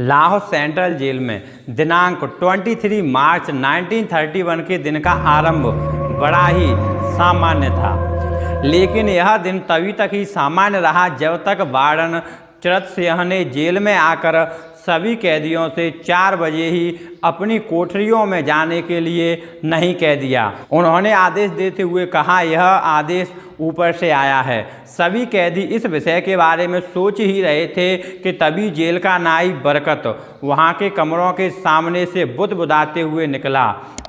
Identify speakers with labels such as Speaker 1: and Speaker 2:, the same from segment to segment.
Speaker 1: Lahore central jail में दिनांक 23 मार्च 1931 के दिन का आरंभ बड़ा ही सामान्य था, लेकिन यह दिन तभी तक ही सामान्य रहा जब तक वार्डन चरत सिंह ने जेल में आकर सभी कैदियों से 4 बजे ही अपनी कोठरियों में जाने के लिए नहीं कह दिया। उन्होंने आदेश देते हुए कहा, यह आदेश ऊपर से आया है। सभी कैदी इस विषय के बारे में सोच ही रहे थे कि तभी जेल का नाई बरकत वहां के कमरों के सामने से बुदबुदाते हुए निकला।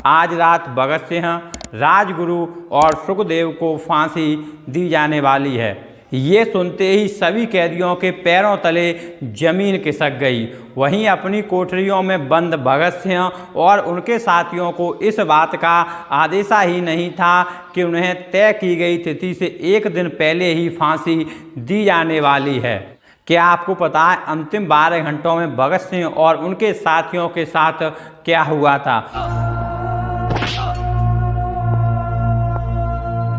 Speaker 1: आज रात भगत सिंह, राजगुरु और सुखदेव को फांसी दी जाने वाली है। ये सुनते ही सभी कैदियों के पैरों तले जमीन खिसक गई। वहीं अपनी कोठरियों में बंद भगत सिंह और उनके साथियों को इस बात का आदेशा ही नहीं था कि उन्हें तय की गई तिथि से 1 दिन पहले ही फांसी दी जाने वाली है। क्या आपको पता है अंतिम 12 घंटों में भगत सिंह और उनके साथियों के साथ क्या हुआ था?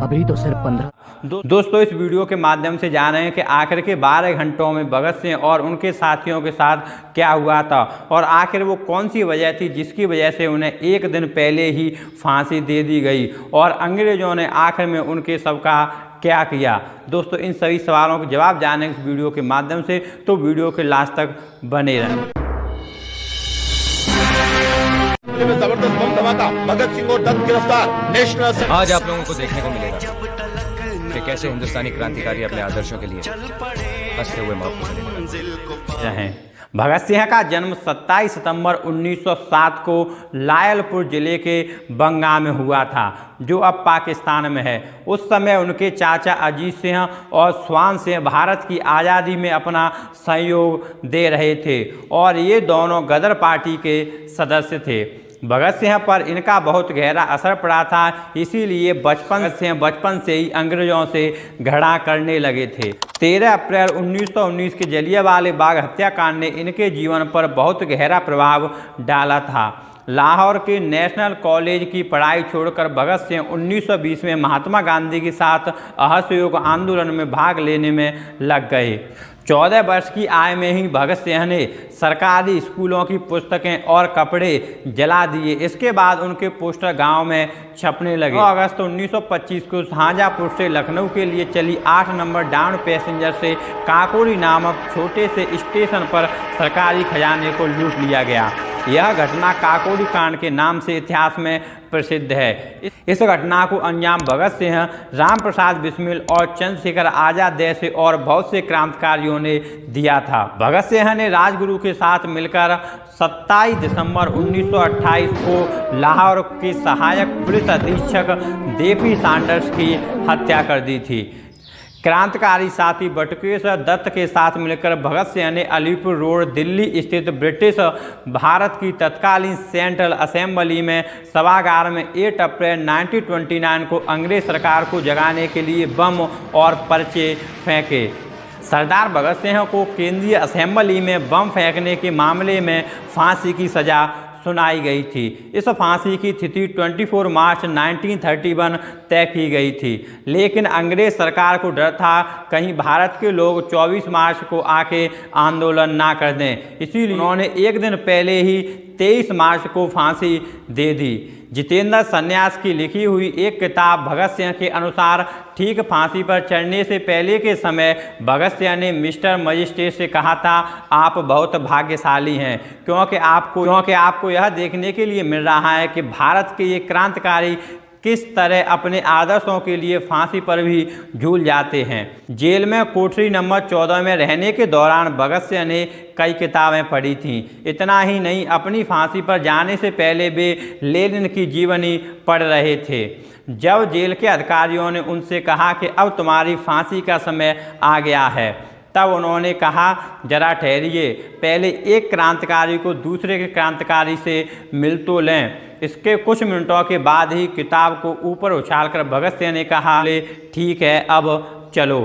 Speaker 2: अभी तो सिर्फ 15।
Speaker 1: दोस्तों, इस वीडियो के माध्यम से जान रहे हैं कि आखिर के 12 घंटों में भगत सिंह और उनके साथियों के साथ क्या हुआ था और आखिर वो कौन सी वजह थी जिसकी वजह से उन्हें 1 दिन पहले ही फांसी दे दी गई और अंग्रेजों ने आखिर में उनके सबका क्या किया। दोस्तों, इन सभी सवालों के जवाब जाने इस वीडियो के माध्यम से, तो वीडियो के लास्ट तक बने रहें।
Speaker 3: जबरदस्त बम धमाका, भगत सिंह और दत्त गिरफ्तार। नेशनल
Speaker 4: आज आप लोगों को देखने को मिलेगा कि कैसे हिंदुस्तानी क्रांतिकारी अपने आदर्शों के लिए हंसते हुए मौत को
Speaker 1: रहें। भगत सिंह का जन्म 27 सितंबर 1907 को लायलपुर जिले के बंगा में हुआ था, जो अब पाकिस्तान में है। उस समय उनके चाचा अजीत सिंह और स्वान सिंह भारत की आज़ादी में अपना सहयोग दे रहे थे और ये दोनों गदर पार्टी के सदस्य थे। भगत सिंह पर इनका बहुत गहरा असर पड़ा था, इसीलिए बचपन से ही अंग्रेजों से घृणा करने लगे थे। 13 अप्रैल 1919 के जलियांवाला बाग हत्याकांड ने इनके जीवन पर बहुत गहरा प्रभाव डाला था। लाहौर के नेशनल कॉलेज की पढ़ाई छोड़कर भगत सिंह 1920 में महात्मा गांधी के साथ असहयोग आंदोलन में भाग लेने में लग गए। 14 वर्ष की आयु में ही भगत सिंह ने सरकारी स्कूलों की पुस्तकें और कपड़े जला दिए। इसके बाद उनके पोस्टर गांव में छपने लगे। 9 अगस्त 1925 को शाहजहाँपुर से लखनऊ के लिए चली 8 नंबर डाउन पैसेंजर से काकोरी नामक छोटे से स्टेशन पर सरकारी खजाने को लूट लिया गया। यह घटना काकोरी कांड के नाम से इतिहास में प्रसिद्ध है। इस घटना को अंजाम भगत सिंह, राम प्रसाद बिस्मिल और चंद्रशेखर आजाद जैसे और बहुत से क्रांतिकारियों ने दिया था। भगत सिंह ने राजगुरु के साथ मिलकर 27 दिसंबर 1928 को लाहौर के सहायक पुलिस अधीक्षक देपी सैंडर्स की हत्या कर दी थी। क्रांतिकारी साथी बटुकेश्वर दत्त के साथ मिलकर भगत सिंह ने अलीपुर रोड दिल्ली स्थित ब्रिटिश भारत की तत्कालीन सेंट्रल असेंबली में सभागार में 8 अप्रैल 1929 को अंग्रेज सरकार को जगाने के लिए बम और पर्चे फेंके। सरदार भगत सिंह को केंद्रीय असेंबली में बम फेंकने के मामले में फांसी की सजा सुनाई गई थी। इस फांसी की तिथि 24 मार्च 1931 तय की गई थी, लेकिन अंग्रेज सरकार को डर था कहीं भारत के लोग 24 मार्च को आके आंदोलन ना कर दें, इसीलिए उन्होंने 1 दिन पहले ही 23 मार्च को फांसी दे दी। जितेंद्र सन्यास की लिखी हुई एक किताब भगत सिंह के अनुसार ठीक फांसी पर चढ़ने से पहले के समय भगत सिंह ने मिस्टर मजिस्ट्रेट से कहा था, आप बहुत भाग्यशाली हैं क्योंकि आपको यह देखने के लिए मिल रहा है कि भारत के ये क्रांतिकारी किस तरह अपने आदर्शों के लिए फांसी पर भी झूल जाते हैं। जेल में कोठरी नंबर 14 में रहने के दौरान भगत सिंह ने कई किताबें पढ़ी थीं। इतना ही नहीं, अपनी फांसी पर जाने से पहले वे लेनिन की जीवनी पढ़ रहे थे। जब जेल के अधिकारियों ने उनसे कहा कि अब तुम्हारी फांसी का समय आ गया है, तब उन्होंने कहा, जरा ठहरिए, पहले एक क्रांतिकारी को दूसरे के क्रांतिकारी से मिल तो लें। इसके कुछ मिनटों के बाद ही किताब को ऊपर उछालकर भगत सिंह ने कहा, ठीक है, अब चलो।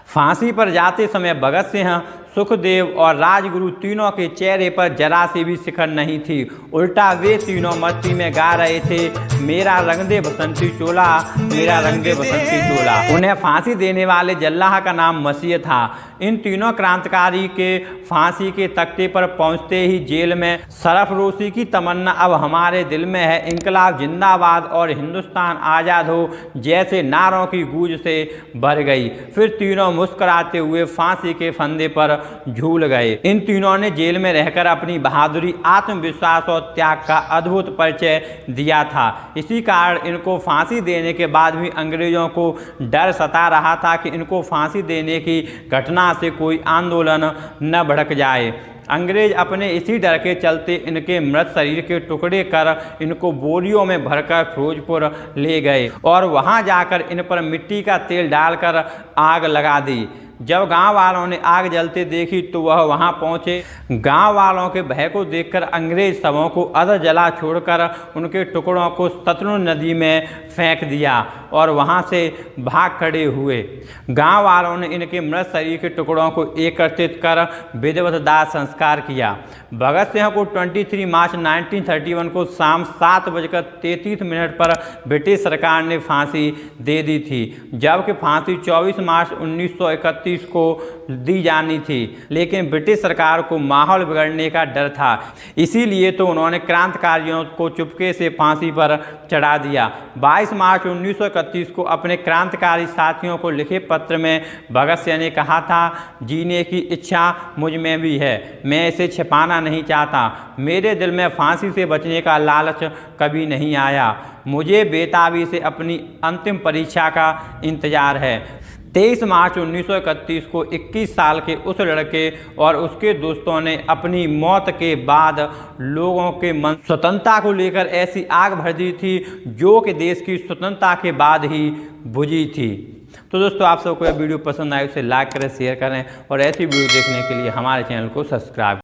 Speaker 1: फांसी पर जाते समय भगत सिंह सुखदेव और राजगुरु तीनों के चेहरे पर जरा सी भी शिखर नहीं थी। उल्टा वे तीनों मस्ती में गा रहे थे, मेरा रंग दे बसंती चोला, मेरा रंग दे बसंती चोला। उन्हें फांसी देने वाले जल्लाह का नाम मसीह था। इन तीनों क्रांतिकारी के फांसी के तख्ते पर पहुंचते ही जेल में सरफरोशी की तमन्ना अब हमारे दिल में है, इंकलाब जिंदाबाद और हिंदुस्तान आज़ाद हो जैसे नारों की गूंज से भर गई। फिर तीनों मुस्कुराते हुए फांसी के फंदे पर झूल गए। इन तीनों ने जेल में रहकर अपनी बहादुरी, आत्मविश्वास और त्याग का अद्भुत परिचय दिया था। इसी कारण इनको फांसी देने के बाद भी अंग्रेजों को डर सता रहा था कि इनको फांसी देने की घटना से कोई आंदोलन न भड़क जाए। अंग्रेज अपने इसी डर के चलते इनके मृत शरीर के टुकड़े कर इनको बोरियों में भरकर फिरोजपुर ले गए और वहां जाकर इन पर मिट्टी का तेल डालकर आग लगा दी। जब गांव वालों ने आग जलते देखी तो वह वहां पहुंचे। गांव वालों के भय को देखकर अंग्रेज शवों को अध जला छोड़कर उनके टुकड़ों को सतलुज नदी में फेंक दिया और वहां से भाग खड़े हुए। गांव वालों ने इनके मृत शरीर के टुकड़ों को एकत्रित कर विधिवत दाह संस्कार किया। भगत सिंह को 23 मार्च 1931 को शाम 7:33 पर ब्रिटिश सरकार ने फांसी दे दी थी, जबकि फांसी 24 मार्च 1931 को दी जानी थी, लेकिन ब्रिटिश सरकार को माहौल बिगड़ने का डर था। इसीलिए तो उन्होंने क्रांतिकारियों को चुपके से फांसी पर चढ़ा दिया। 22 मार्च 1931 को अपने क्रांतिकारी साथियों को लिखे पत्र में भगत सिंह ने कहा था, जीने की इच्छा मुझ में भी है, मैं इसे छिपाना नहीं चाहता। मेरे दिल में फांसी से बचने का लालच कभी नहीं आया। मुझे बेताबी से अपनी अंतिम परीक्षा का इंतजार है। 23 मार्च 1931 को 21 साल के उस लड़के और उसके दोस्तों ने अपनी मौत के बाद लोगों के मन स्वतंत्रता को लेकर ऐसी आग भर दी थी जो कि देश की स्वतंत्रता के बाद ही बुझी थी। तो दोस्तों, आप सबको यह वीडियो पसंद आए उसे लाइक करें, शेयर करें और ऐसी वीडियो देखने के लिए हमारे चैनल को सब्सक्राइब